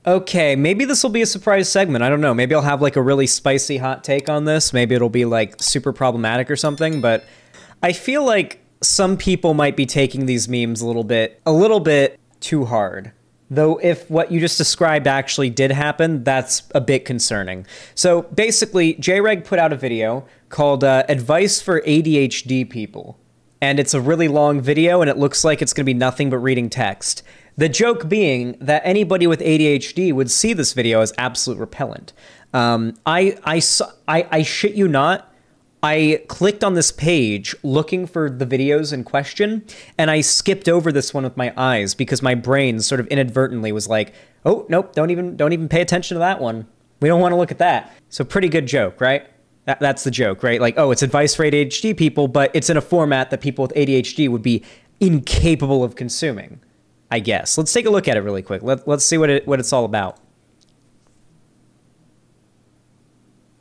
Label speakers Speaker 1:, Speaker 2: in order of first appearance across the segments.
Speaker 1: Okay, maybe this will be a surprise segment. I don't know. Maybe I'll have like a really spicy hot take on this. Maybe it'll be like super problematic or something, but I feel like some people might be taking these memes a little bit too hard. Though if what you just described actually did happen, that's a bit concerning. So basically, Jreg put out a video called Advice for ADHD People. And it's a really long video, and it looks like it's going to be nothing but reading text. The joke being that anybody with ADHD would see this video as absolute repellent. I shit you not, I clicked on this page looking for the videos in question, and I skipped over this one with my eyes because my brain sort of inadvertently was like, oh, nope, don't even pay attention to that one. We don't want to look at that. So pretty good joke, right? That's the joke, right? Like, oh, it's advice for ADHD people, but it's in a format that people with ADHD would be incapable of consuming, I guess. Let's take a look at it really quick. Let's see what it's all about.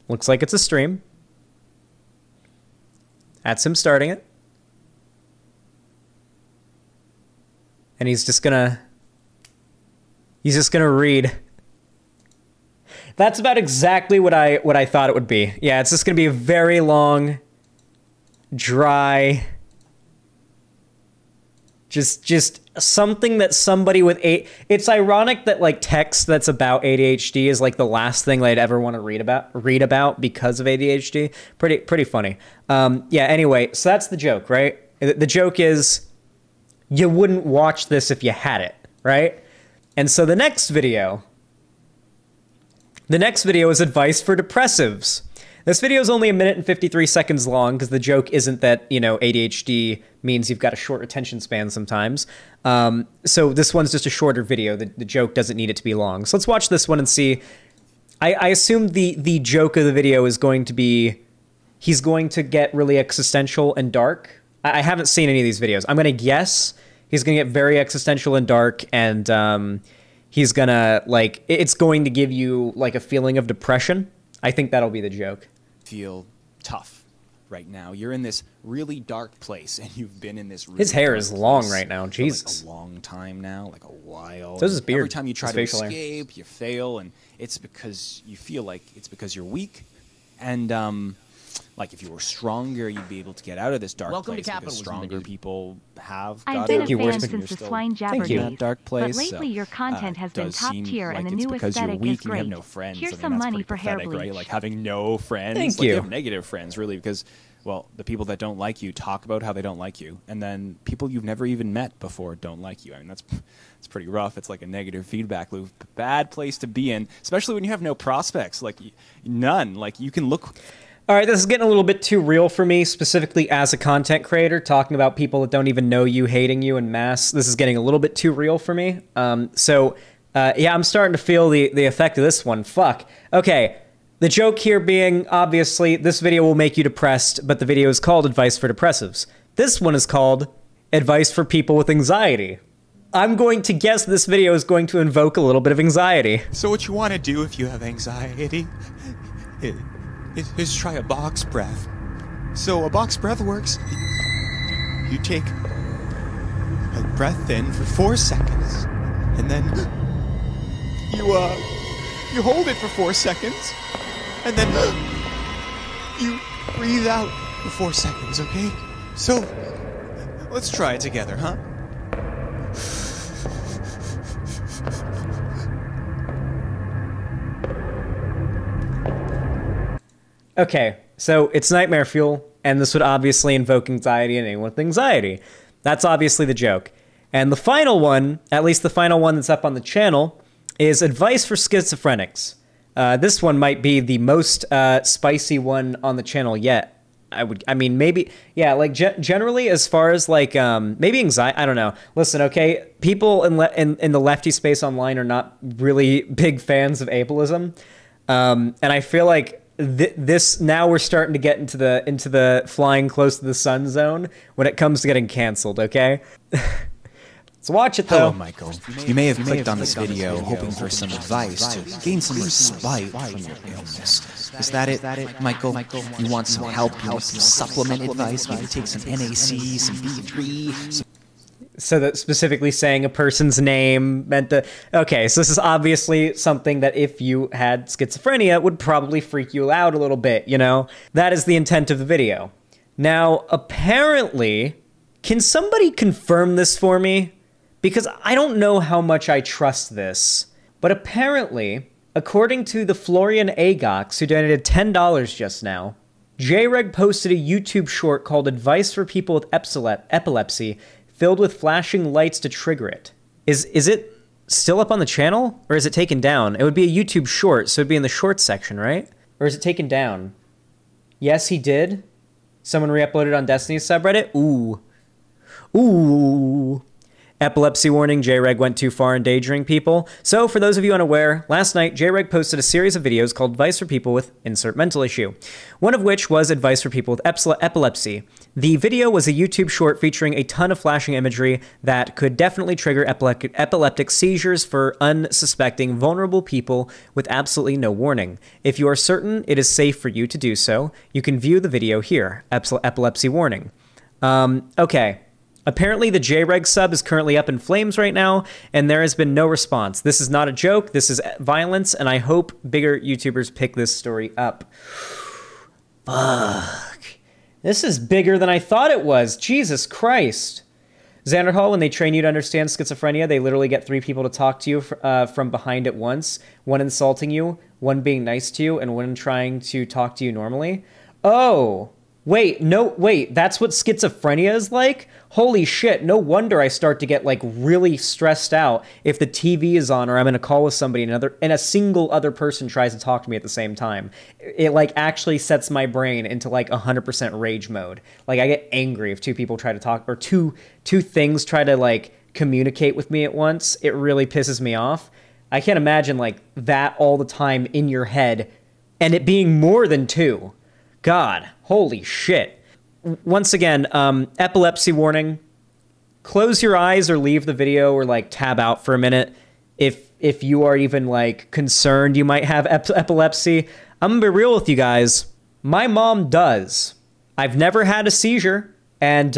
Speaker 1: Looks like it's a stream. That's him starting it. And he's just gonna read. That's about exactly what I thought it would be. Yeah, it's just gonna be a very long, dry, just something that somebody with it's ironic that like text that's about ADHD is like the last thing they'd ever want to read about because of ADHD. Pretty funny. Yeah, anyway, so that's the joke, right? The joke is you wouldn't watch this if you had it, right? And so the next video is advice for depressives. This video is only 1 minute and 53 seconds long because the joke isn't that, you know, ADHD means you've got a short attention span sometimes. So this one's just a shorter video. The joke doesn't need it to be long. So let's watch this one and see. I assume the joke of the video is going to be he's going to get really existential and dark. I haven't seen any of these videos. I'm going to guess he's going to get very existential and dark, and he's going to, like, it's going to give you, like, a feeling of depression. I think that'll be the joke.
Speaker 2: Feel tough right now. You're in this really dark place, and you've been in this really
Speaker 1: His hair
Speaker 2: dark
Speaker 1: is long
Speaker 2: place
Speaker 1: right now.
Speaker 2: for
Speaker 1: Jesus.
Speaker 2: like a long time now, like a while.
Speaker 1: So is his beard.
Speaker 2: Every time you try
Speaker 1: His
Speaker 2: to
Speaker 1: facial hair.
Speaker 2: escape, you fail, and it's because you feel like it's because you're weak. And like if you were stronger, you'd be able to get out of this dark
Speaker 3: Welcome
Speaker 2: place.
Speaker 3: to
Speaker 2: Because
Speaker 3: capitalism,
Speaker 2: stronger
Speaker 3: dude.
Speaker 2: people have
Speaker 4: I've
Speaker 2: got
Speaker 4: been
Speaker 2: out
Speaker 4: a
Speaker 2: of
Speaker 4: fan
Speaker 2: it, and
Speaker 4: since
Speaker 2: you're
Speaker 4: the
Speaker 2: still
Speaker 4: Swine Jabber
Speaker 2: in that
Speaker 4: days,
Speaker 2: dark place.
Speaker 4: but lately your content has been
Speaker 2: does
Speaker 4: top
Speaker 2: seem
Speaker 4: tier, and
Speaker 2: like
Speaker 4: the
Speaker 2: it's
Speaker 4: new
Speaker 2: because you're
Speaker 4: aesthetic
Speaker 2: weak
Speaker 4: is
Speaker 2: and you have
Speaker 4: great.
Speaker 2: no friends.
Speaker 4: Here's
Speaker 2: I mean,
Speaker 4: some
Speaker 2: that's
Speaker 4: money
Speaker 2: pretty
Speaker 4: for hair
Speaker 2: pathetic,
Speaker 4: bleach.
Speaker 2: right? Like having no friends.
Speaker 1: Thank
Speaker 2: like
Speaker 1: you.
Speaker 2: have negative friends, really, because, well, the people that don't like you talk about how they don't like you, and then people you've never even met before don't like you. I mean, it's pretty rough. It's like a negative feedback loop. Bad place to be in, especially when you have no prospects, like none. Like you can look.
Speaker 1: All right, this is getting a little bit too real for me, specifically as a content creator, talking about people that don't even know you, hating you en masse. This is getting a little bit too real for me. Yeah, I'm starting to feel the effect of this one. Fuck. Okay, the joke here being, obviously, this video will make you depressed, but the video is called Advice for Depressives. This one is called Advice for People with Anxiety. I'm going to guess this video is going to invoke a little bit of anxiety.
Speaker 2: So what you want to do if you have anxiety is try a box breath. So a box breath works. You take a breath in for 4 seconds, and then you hold it for 4 seconds, and then you breathe out for 4 seconds. Okay? So let's try it together, huh?
Speaker 1: Okay, so it's nightmare fuel, and this would obviously invoke anxiety in anyone with anxiety. That's obviously the joke. And the final one, at least the final one that's up on the channel, is advice for schizophrenics. This one might be the most spicy one on the channel yet. I mean, maybe, yeah, like generally as far as like, maybe anxiety, I don't know. Listen, okay, people in the lefty space online are not really big fans of ableism. And I feel like this now we're starting to get into the flying close to the sun zone when it comes to getting canceled, okay? Let's watch it, though.
Speaker 2: Hello, Michael. You may have clicked on this video hoping for some advice to gain some respite from your illness. Is that it, Michael? You want some help? You want some supplement advice? Maybe take some NAC, some B3, some...
Speaker 1: So that specifically saying a person's name meant the... Okay, so this is obviously something that if you had schizophrenia would probably freak you out a little bit, you know? That is the intent of the video. Now, apparently, can somebody confirm this for me? Because I don't know how much I trust this. But apparently, according to the Florian Agox, who donated $10 just now, Jreg posted a YouTube short called Advice for People with Epilepsy, filled with flashing lights to trigger it. Is it still up on the channel? Or is it taken down? It would be a YouTube short, so it'd be in the shorts section, right? Or is it taken down? Yes, he did. Someone re-uploaded on Destiny's subreddit? Ooh. Ooh. Epilepsy warning, Jreg went too far in endangering people. So, for those of you unaware, last night, Jreg posted a series of videos called Advice for People with insert mental issue, one of which was Advice for People with Epilepsy. The video was a YouTube short featuring a ton of flashing imagery that could definitely trigger epileptic seizures for unsuspecting, vulnerable people with absolutely no warning. If you are certain it is safe for you to do so, you can view the video here. Epilepsy warning. Okay. Apparently, the Jreg sub is currently up in flames right now, and there has been no response. This is not a joke. This is violence, and I hope bigger YouTubers pick this story up. Fuck. This is bigger than I thought it was. Jesus Christ. Xander Hall, when they train you to understand schizophrenia, they literally get 3 people to talk to you from behind at once. One insulting you, one being nice to you, and one trying to talk to you normally. Oh. Wait, that's what schizophrenia is like? Holy shit, no wonder I start to get, like, really stressed out if the TV is on or I'm in a call with somebody and a single other person tries to talk to me at the same time. It, like, actually sets my brain into, like, 100% rage mode. Like, I get angry if 2 people try to talk, or two things try to, like, communicate with me at once. It really pisses me off. I can't imagine, like, that all the time in your head, and it being more than 2. God, holy shit. Once again, epilepsy warning. Close your eyes or leave the video or like tab out for a minute if you are even like concerned you might have epilepsy. I'm gonna be real with you guys. My mom does. I've never had a seizure, and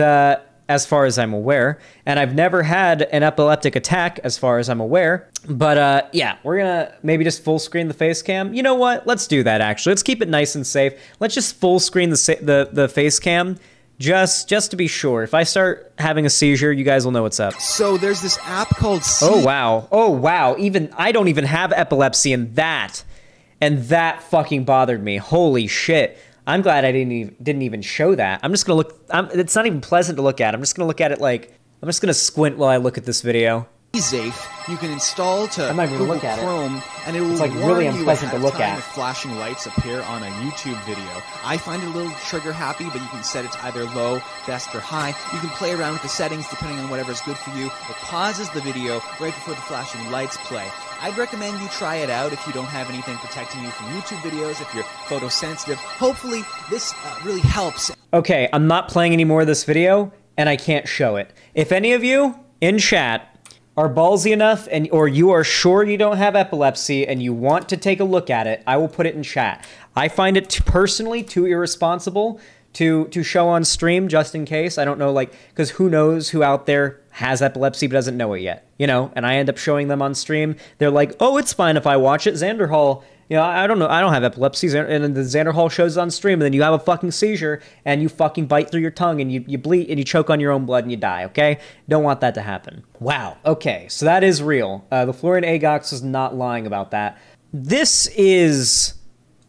Speaker 1: as far as I'm aware, and I've never had an epileptic attack as far as I'm aware. But yeah, we're gonna maybe just full screen the face cam. You know what? Let's do that actually. Let's keep it nice and safe. Let's just full screen the face cam just to be sure. If I start having a seizure, you guys will know what's up.
Speaker 3: So there's this app called
Speaker 1: Oh wow. Even I don't even have epilepsy, and that fucking bothered me. Holy shit. I'm glad I didn't even show that. I'm just gonna look. It's not even pleasant to look at. I'm just gonna look at it like I'm just gonna squint while I look at this video.
Speaker 3: Safe. You can install to
Speaker 1: I'm not even
Speaker 3: Google
Speaker 1: look at
Speaker 3: Chrome, and it will
Speaker 1: It's like really
Speaker 3: warn you
Speaker 1: unpleasant
Speaker 3: ahead
Speaker 1: to
Speaker 3: of
Speaker 1: look
Speaker 3: time
Speaker 1: at.
Speaker 3: if flashing lights appear on a YouTube video. I find it a little trigger happy, but you can set it to either low, best, or high. You can play around with the settings depending on whatever's good for you. It pauses the video right before the flashing lights play. I'd recommend you try it out if you don't have anything protecting you from YouTube videos, if you're photosensitive. Hopefully, this really helps.
Speaker 1: Okay, I'm not playing any more of this video, and I can't show it. If any of you in chat are ballsy enough or you are sure you don't have epilepsy and you want to take a look at it, I will put it in chat. I find it personally too irresponsible to show on stream just in case. I don't know, like, because who knows who out there has epilepsy but doesn't know it yet, you know? And I end up showing them on stream. They're like, oh, it's fine if I watch it. Xander Hall, you know, I don't know, I don't have epilepsy, and then the Xander Hall shows on stream, and then you have a fucking seizure, and you fucking bite through your tongue, and you bleed, and you choke on your own blood, and you die, okay? Don't want that to happen. Wow, okay, so that is real. The Florian Agox is not lying about that. This is,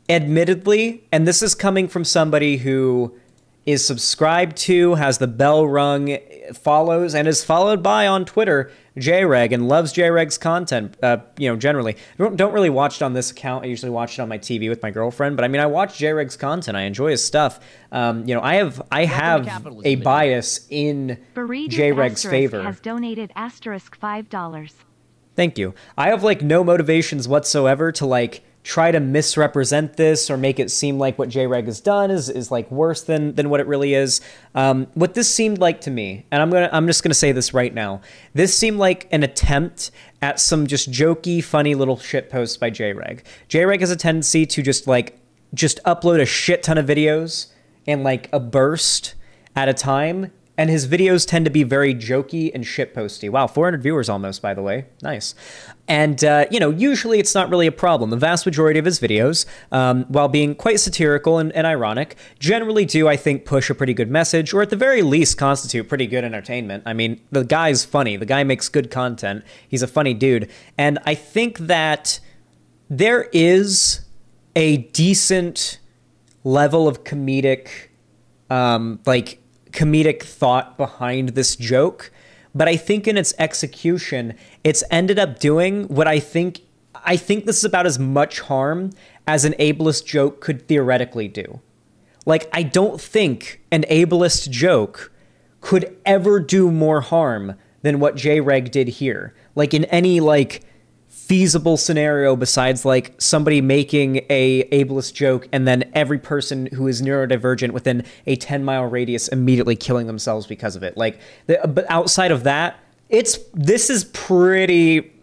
Speaker 1: admittedly, and this is coming from somebody who is subscribed to, has the bell rung, follows, and is followed by on Twitter, Jreg, and loves Jreg's content, you know, generally. Don't really watch it on this account. I usually watch it on my TV with my girlfriend, but I mean, I watch Jreg's content. I enjoy his stuff. You know, I have a bias in Jreg's favor.
Speaker 4: Has donated $5.
Speaker 1: Thank you. I have, like, no motivations whatsoever to, like, try to misrepresent this or make it seem like what Jreg has done is like worse than what it really is. What this seemed like to me, and I'm just gonna say this right now, this seemed like an attempt at some just jokey, funny little shit posts by Jreg. Jreg has a tendency to just upload a shit ton of videos in like a burst at a time, And his videos tend to be very jokey and shitposty. Wow, 400 viewers almost, by the way. Nice. And, usually it's not really a problem. The vast majority of his videos, while being quite satirical and ironic, generally do, I think, push a pretty good message, or at the very least constitute pretty good entertainment. I mean, the guy's funny. The guy makes good content. He's a funny dude. And I think that there is a decent level of comedic thought behind this joke, but I think in its execution, it's ended up doing what I think this is about as much harm as an ableist joke could theoretically do. Like, I don't think an ableist joke could ever do more harm than what Jreg did here. Like, in any, feasible scenario besides somebody making a ableist joke and then every person who is neurodivergent within a 10-mile radius immediately killing themselves because of it. But outside of that, this is pretty,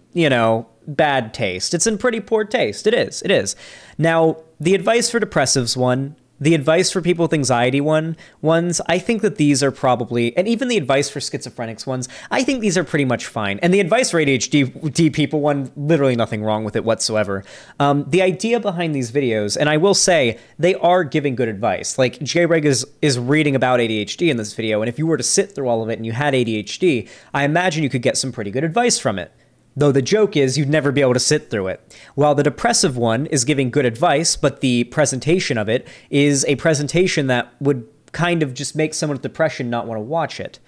Speaker 1: bad taste. It's in pretty poor taste. It is. Now, the advice for depressives the advice for people with anxiety ones, I think that these are probably, and even the advice for schizophrenics ones, I think these are pretty much fine. And the advice for ADHD people one, literally nothing wrong with it whatsoever. The idea behind these videos, and I will say, they are giving good advice. Like, Jreg is reading about ADHD in this video, and if you were to sit through all of it and you had ADHD, I imagine you could get some pretty good advice from it. Though the joke is you'd never be able to sit through it. While the depressive one is giving good advice, but the presentation of it is a presentation that would kind of just make someone with depression not want to watch it.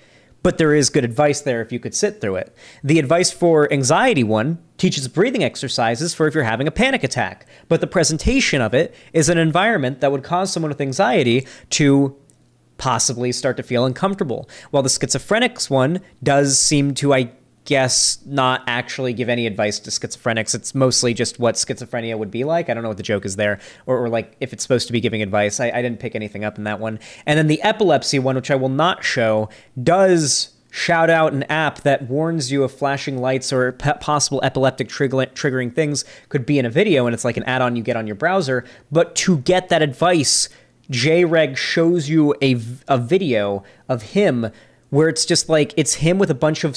Speaker 1: But there is good advice there if you could sit through it. The advice for anxiety one teaches breathing exercises for if you're having a panic attack. But the presentation of it is an environment that would cause someone with anxiety to possibly start to feel uncomfortable. While the schizophrenics one does seem to, I guess, not actually give any advice to schizophrenics. It's mostly just what schizophrenia would be like. I don't know what the joke is there, or if it's supposed to be giving advice. I didn't pick anything up in that one. And then the epilepsy one, which I will not show, does shout out an app that warns you of flashing lights or possible epileptic triggering things could be in a video, and it's like an add-on you get on your browser. But to get that advice, Jreg shows you a video of him where it's just it's him with a bunch of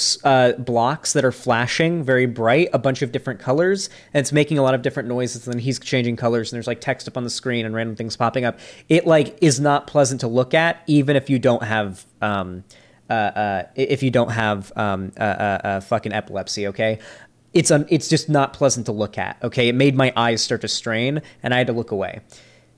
Speaker 1: blocks that are flashing very bright, a bunch of different colors, and it's making a lot of different noises, and then he's changing colors, and there's text up on the screen and random things popping up. It is not pleasant to look at, even if you don't have fucking epilepsy, okay? It's just not pleasant to look at, okay? It made my eyes start to strain, and I had to look away.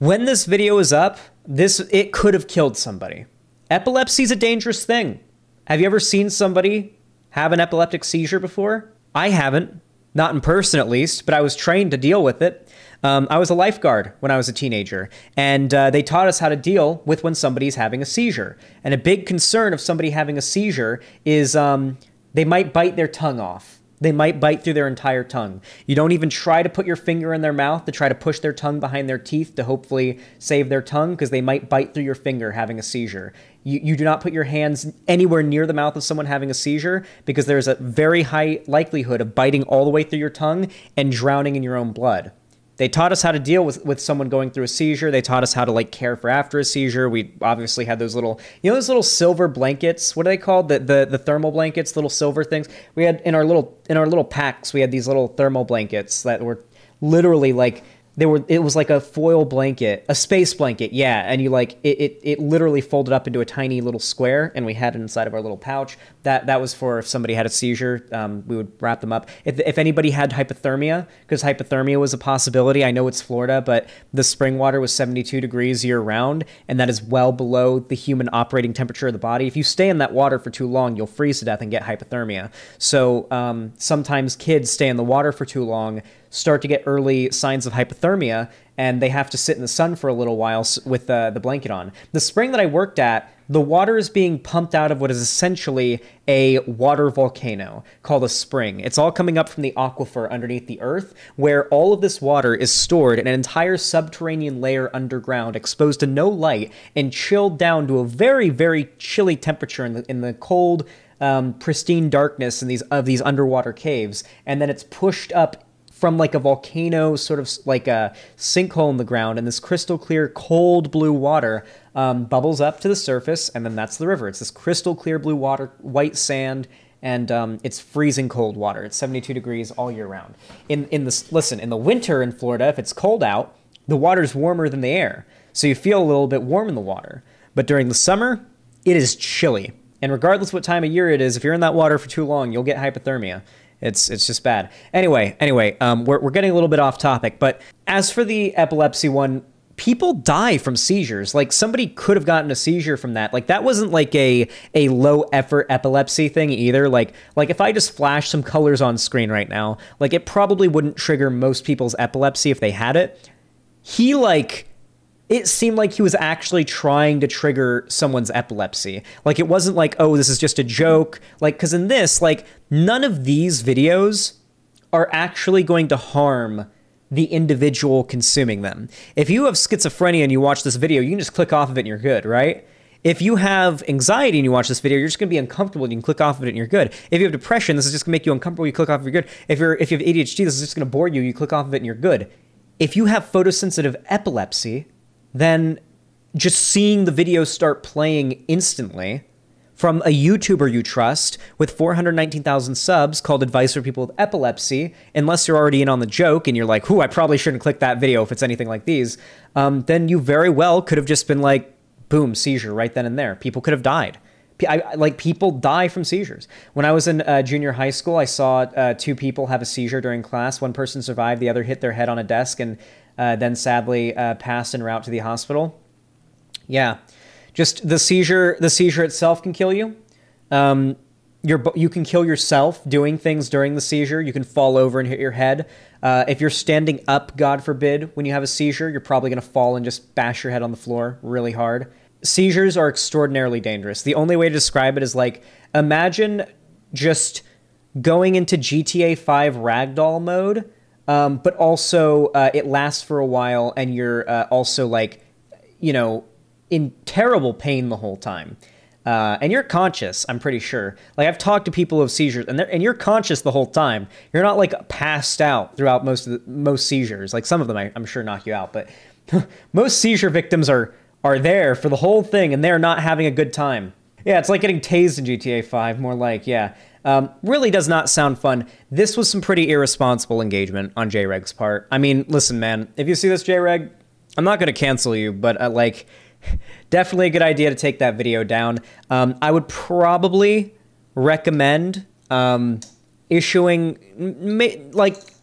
Speaker 1: When this video is up, it could have killed somebody. Epilepsy is a dangerous thing. Have you ever seen somebody have an epileptic seizure before? I haven't. Not in person, at least, but I was trained to deal with it. I was a lifeguard when I was a teenager, and they taught us how to deal with when somebody's having a seizure. And a big concern of somebody having a seizure is they might bite their tongue off. They might bite through their entire tongue. You don't even try to put your finger in their mouth to try to push their tongue behind their teeth to hopefully save their tongue, because they might bite through your finger having a seizure. You do not put your hands anywhere near the mouth of someone having a seizure, because there's a very high likelihood of biting all the way through your tongue and drowning in your own blood. They taught us how to deal with someone going through a seizure. They taught us how to care for after a seizure. We obviously had those little, those little silver blankets. What are they called? The thermal blankets, little silver things. We had in our little packs. We had these little thermal blankets that were literally it was like a foil blanket, a space blanket, yeah, and you it literally folded up into a tiny little square, and we had it inside of our little pouch. That was for if somebody had a seizure, we would wrap them up. If anybody had hypothermia, because hypothermia was a possibility. I know it's Florida, but the spring water was 72 degrees year round, and that is well below the human operating temperature of the body. If you stay in that water for too long, you'll freeze to death and get hypothermia. So sometimes kids stay in the water for too long, start to get early signs of hypothermia, and they have to sit in the sun for a little while with the blanket on. The spring that I worked at, the water is being pumped out of what is essentially a water volcano called a spring. It's all coming up from the aquifer underneath the earth, where all of this water is stored in an entire subterranean layer underground, exposed to no light, and chilled down to a very, very chilly temperature in the cold, pristine darkness of these underwater caves, and then it's pushed up from like a volcano, sort of like a sinkhole in the ground, and this crystal clear, cold blue water bubbles up to the surface, and then that's the river. It's this crystal clear blue water, white sand, and it's freezing cold water. It's 72 degrees all year round. In the winter in Florida, if it's cold out, the water's warmer than the air, so you feel a little bit warm in the water. But during the summer, it is chilly. And regardless what time of year it is, if you're in that water for too long, you'll get hypothermia. It's just bad. Anyway, we're getting a little bit off topic. But as for the epilepsy one, people die from seizures. Like, somebody could have gotten a seizure from that. Like, that wasn't like a low effort epilepsy thing either. Like if I just flash some colors on screen right now, like, it probably wouldn't trigger most people's epilepsy if they had it. It seemed like he was actually trying to trigger someone's epilepsy. Like, it wasn't like, oh, this is just a joke. Like, because in this, like, none of these videos are actually going to harm the individual consuming them. If you have schizophrenia and you watch this video, you can just click off of it and you're good, right? If you have anxiety and you watch this video, you're just going to be uncomfortable and you can click off of it and you're good. If you have depression, this is just going to make you uncomfortable, you click off of it, you're good. If you have ADHD, this is just going to bore you, you click off of it and you're good. If you have photosensitive epilepsy, then just seeing the video start playing instantly from a YouTuber you trust with 419,000 subs called Advice for People with Epilepsy, unless you're already in on the joke and you're like, I probably shouldn't click that video if it's anything like these, then you very well could have just been like, boom, seizure right then and there. People could have died. People die from seizures. When I was in junior high school, I saw 2 people have a seizure during class. One person survived, the other hit their head on a desk and then sadly passed en route to the hospital. Yeah, just the seizure itself can kill you. You can kill yourself doing things during the seizure. You can fall over and hit your head. If you're standing up, God forbid, when you have a seizure, you're probably going to fall and just bash your head on the floor really hard. Seizures are extraordinarily dangerous. The only way to describe it is like, imagine just going into GTA 5 ragdoll mode, but also it lasts for a while and you're also like, in terrible pain the whole time. And you're conscious, I'm pretty sure. Like, I've talked to people with seizures and you're conscious the whole time. You're not like passed out throughout most seizures. Like, some of them I'm sure knock you out, but most seizure victims are there for the whole thing and they're not having a good time. Yeah, it's like getting tased in GTA 5, more like, yeah. Really does not sound fun. This was some pretty irresponsible engagement on Jreg's part. I mean, listen, man, if you see this, Jreg, I'm not going to cancel you, but definitely a good idea to take that video down. I would probably recommend issuing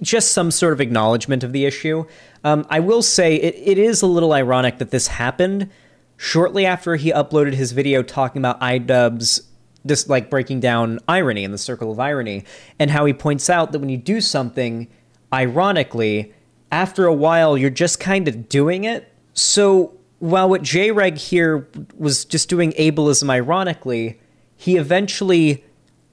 Speaker 1: just some sort of acknowledgement of the issue. I will say it is a little ironic that this happened shortly after he uploaded his video talking about iDubbbz, just like breaking down irony and the circle of irony, and how he points out that when you do something ironically, after a while you're just kind of doing it. So while what Jreg here was just doing ableism ironically, he eventually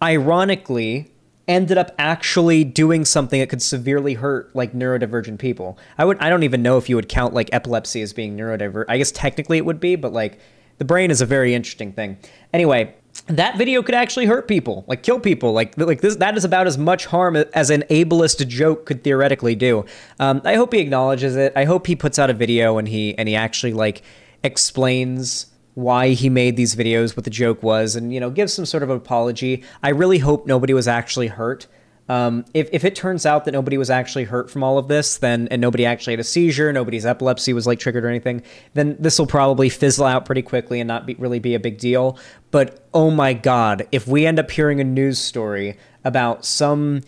Speaker 1: ironically ended up actually doing something that could severely hurt like neurodivergent people. I don't even know if you would count like epilepsy as being neurodivergent. I guess technically it would be, but like the brain is a very interesting thing. Anyway, that video could actually hurt people, like kill people. Like this, that is about as much harm as an ableist joke could theoretically do. I hope he acknowledges it. I hope he puts out a video and he actually like explains why he made these videos, what the joke was, and gives some sort of apology. I really hope nobody was actually hurt. If it turns out that nobody was actually hurt from all of this, and nobody actually had a seizure, nobody's epilepsy was like triggered or anything, then this will probably fizzle out pretty quickly and not really be a big deal. But oh my God, if we end up hearing a news story about some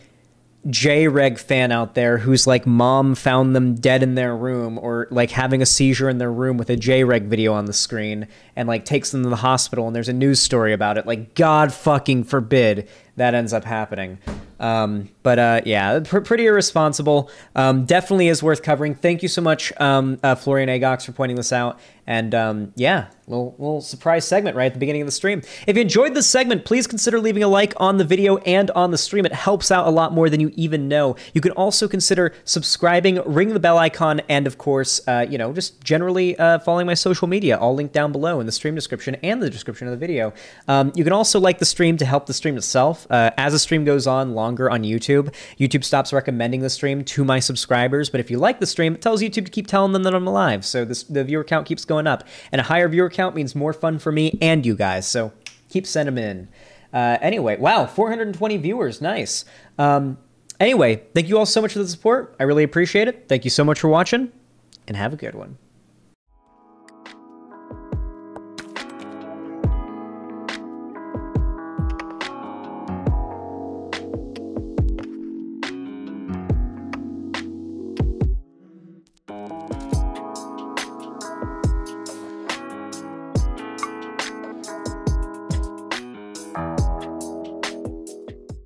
Speaker 1: Jreg fan out there whose like mom found them dead in their room or like having a seizure in their room with a Jreg video on the screen and like takes them to the hospital and there's a news story about it, like God fucking forbid that ends up happening. Yeah, pretty irresponsible. Definitely is worth covering. Thank you so much, Florian Agox, for pointing this out. And yeah, little surprise segment right at the beginning of the stream. If you enjoyed this segment, please consider leaving a like on the video and on the stream. It helps out a lot more than you even know. You can also consider subscribing, ring the bell icon, and of course, you know, just generally following my social media, all linked down below in the stream description and the description of the video. You can also like the stream to help the stream itself. As the stream goes on longer on YouTube, YouTube stops recommending the stream to my subscribers. But if you like the stream, it tells YouTube to keep telling them that I'm alive. So the viewer count keeps going up. And a higher viewer count means more fun for me and you guys. So keep sending them in. Anyway, wow, 420 viewers. Nice. Anyway, thank you all so much for the support. I really appreciate it. Thank you so much for watching, and have a good one.